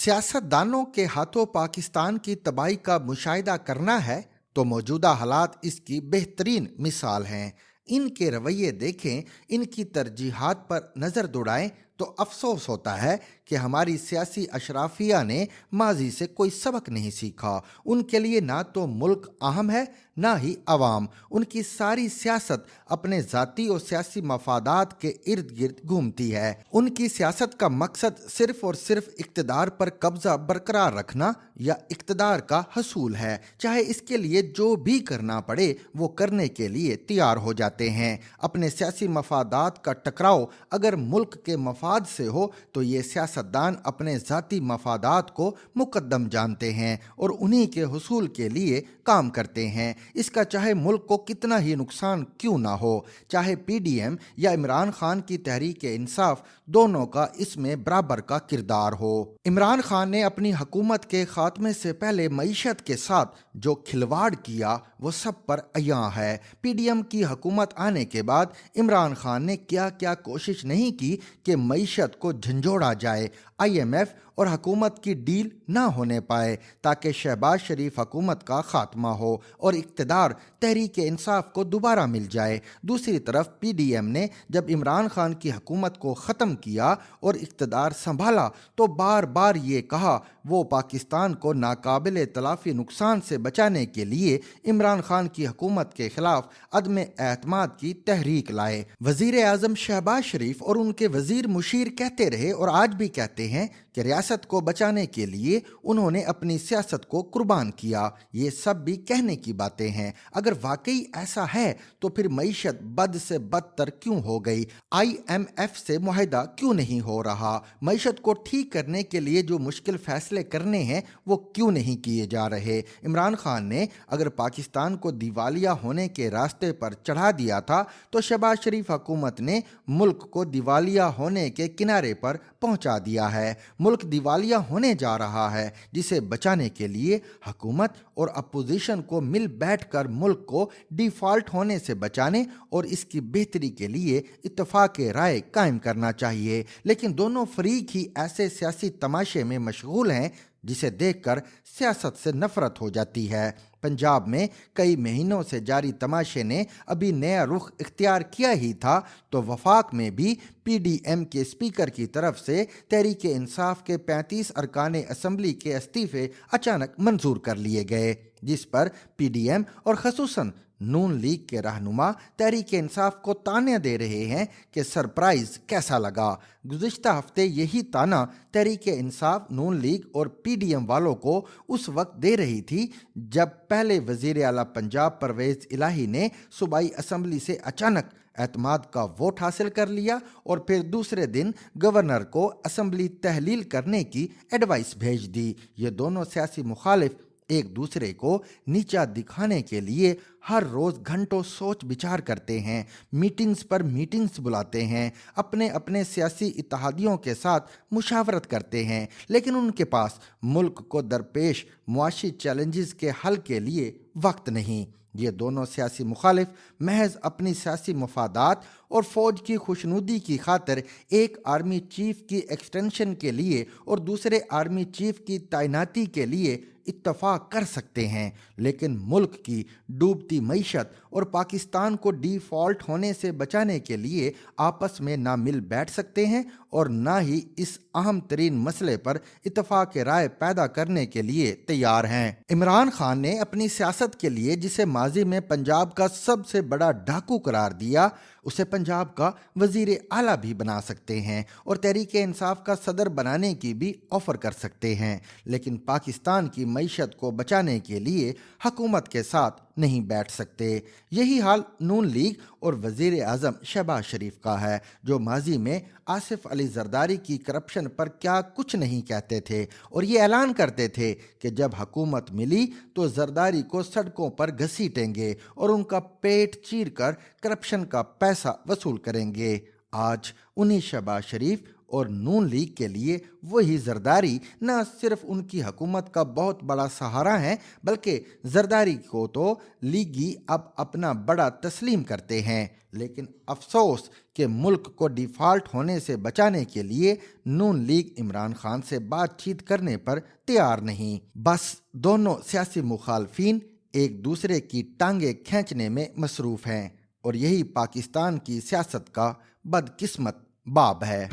सियासतदानों के हाथों पाकिस्तान की तबाही का मुशाहिदा करना है तो मौजूदा हालात इसकी बेहतरीन मिसाल हैं। इनके रवैये देखें, इनकी तरजीहात पर नज़र दौड़ाएं तो अफसोस होता है कि हमारी सियासी अशराफिया ने माजी से कोई सबक नहीं सीखा। उनके लिए ना तो मुल्क अहम है ना ही अवाम। उनकी सारी सियासत अपने ज़ाती और सियासी मफादात के इर्द गिर्द घूमती है। उनकी सियासत का मकसद सिर्फ और सिर्फ इक़्तिदार पर कब्ज़ा बरकरार रखना या इक़्तिदार का हसूल है। चाहे इसके लिए जो भी करना पड़े वो करने के लिए तैयार हो जाते हैं। अपने सियासी मफादात का टकराव अगर मुल्क के मफाद से हो तो ये सियासतदान अपने ज़ाती मफादात को मुकद्दम जानते हैं और उन्हीं के हसूल के लिए काम करते हैं। इसका चाहे मुल्क को कितना ही नुकसान क्यों ना हो। चाहे पीडीएम या इमरान खान की तहरीक इंसाफ, दोनों का इसमें बराबर का किरदार हो। इमरान खान ने अपनी हुकूमत के खात्मे से पहले मईशत के साथ जो खिलवाड़ किया वो सब पर अयां है। पीडीएम की हुकूमत आने के बाद इमरान खान ने क्या क्या कोशिश नहीं की कि मईशत को झंझोड़ा जाए, आईएमएफ और हुकूमत की डील ना होने पाए ताकि शहबाज शरीफ हुकूमत का खात्मा हो और इक़्तिदार तहरीक इंसाफ को दोबारा मिल जाए। दूसरी तरफ पीडीएम ने जब इमरान खान की हुकूमत को ख़त्म किया और इक़्तिदार संभाला तो बार बार ये कहा वो पाकिस्तान को नाकाबिल तलाफ़ी नुकसान से बचाने के लिए इमरान खान की हुकूमत के खिलाफ अदम एतमाद की तहरीक लाए। वज़ीर आज़म शहबाज शरीफ और उनके वज़ीर मुशीर कहते रहे और आज भी कहते हैं कि रियासत को बचाने के लिए उन्होंने अपनी सियासत को कुर्बान किया। ये सब भी कहने की बातें हैं। अगर वाकई ऐसा है तो फिर मईशत बद से बदतर क्यों हो गई? आईएमएफ से मुआहदा क्यों नहीं हो रहा? मईशत को ठीक करने के लिए जो मुश्किल फैसले करने हैं वो क्यों नहीं किए जा रहे? इमरान खान ने अगर पाकिस्तान को दिवालिया होने के रास्ते पर चढ़ा दिया था तो शहबाज शरीफ हुकूमत ने मुल्क को दिवालिया होने के किनारे पर पहुंचा दिया है। मुल्क दिवालिया होने जा रहा है, जिसे बचाने के लिए हुकूमत और अपोजिशन को मिल बैठकर मुल्क को डिफॉल्ट होने से बचाने और इसकी बेहतरी के लिए इत्तफाक राय कायम करना चाहिए। लेकिन दोनों फरीक ही ऐसे सियासी तमाशे में मशगूल हैं जिसे देखकर सियासत से नफरत हो जाती है। पंजाब में कई महीनों से जारी तमाशे ने अभी नया रुख इख्तियार किया ही था तो वफाक में भी पीडीएम के स्पीकर की तरफ से तहरीक इंसाफ के 35 अरकान असम्बली के इस्तीफे अचानक मंजूर कर लिए गए, जिस पर पीडीएम और खसूसन नून लीग के रहनुमा तहरीक इंसाफ को ताने दे रहे हैं कि सरप्राइज कैसा लगा। गुज़िश्ता हफ्ते यही ताना तहरीक इंसाफ, नून लीग और पीडीएम वालों को उस वक्त दे रही थी जब पहले वज़ीर आला पंजाब परवेज़ इलाही ने सूबाई असम्बली से अचानक एतमाद का वोट हासिल कर लिया और फिर दूसरे दिन गवर्नर को असम्बली तहलील करने की एडवाइस भेज दी। ये दोनों सियासी मुखालिफ एक दूसरे को नीचा दिखाने के लिए हर रोज़ घंटों सोच विचार करते हैं, मीटिंग्स पर मीटिंग्स बुलाते हैं, अपने अपने सियासी इत्तेहादियों के साथ मुशावरत करते हैं, लेकिन उनके पास मुल्क को दरपेश मुआशी चैलेंजेस के हल के लिए वक्त नहीं। ये दोनों सियासी मुखालिफ महज अपनी सियासी मफादात और फ़ौज की खुशनुदी की खातिर एक आर्मी चीफ की एक्सटेंशन के लिए और दूसरे आर्मी चीफ की तैनाती के लिए इत्तफाक कर सकते हैं, लेकिन मुल्क की डूबती मईशत और पाकिस्तान को डिफ़ॉल्ट होने से बचाने के लिए आपस में ना मिल बैठ सकते हैं और ना ही इस अहम तरीन मसले पर इत्तफाक राय पैदा करने के लिए तैयार हैं। इमरान खान ने अपनी सियासत के लिए जिसे माजी में पंजाब का सबसे बड़ा डाकू करार दिया, उसे पंजाब का वज़ीर आला भी बना सकते हैं और तहरीक इंसाफ का सदर बनाने की भी ऑफ़र कर सकते हैं, लेकिन पाकिस्तान की मईशत को बचाने के लिए हुकूमत के साथ नहीं बैठ सकते। यही हाल नून लीग और वज़ीर आज़म शहबाज शरीफ का है, जो माजी में आसिफ अली जरदारी की करप्शन पर क्या कुछ नहीं कहते थे और ये ऐलान करते थे कि जब हुकूमत मिली तो जरदारी को सड़कों पर घसीटेंगे और उनका पेट चीर कर करप्शन का पैसा वसूल करेंगे। आज उन्हीं शहबाज शरीफ اور نون لیگ کے لیے وہی زرداری نہ صرف ان کی حکومت کا بہت بڑا سہارا ہے بلکہ زرداری کو تو لیگی اب اپنا بڑا تسلیم کرتے ہیں۔ لیکن افسوس کہ ملک کو ڈیفالٹ ہونے سے بچانے کے لیے نون لیگ عمران خان سے بات چیت کرنے پر تیار نہیں۔ بس دونوں سیاسی مخالفین ایک دوسرے کی ٹانگیں کھینچنے میں مصروف ہیں اور یہی پاکستان کی سیاست کا بدقسمت باب ہے۔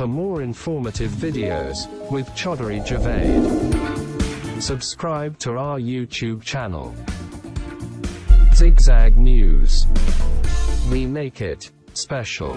For more informative videos with Chaudhary Javed, subscribe to our YouTube channel. Zigzag News. We make it special.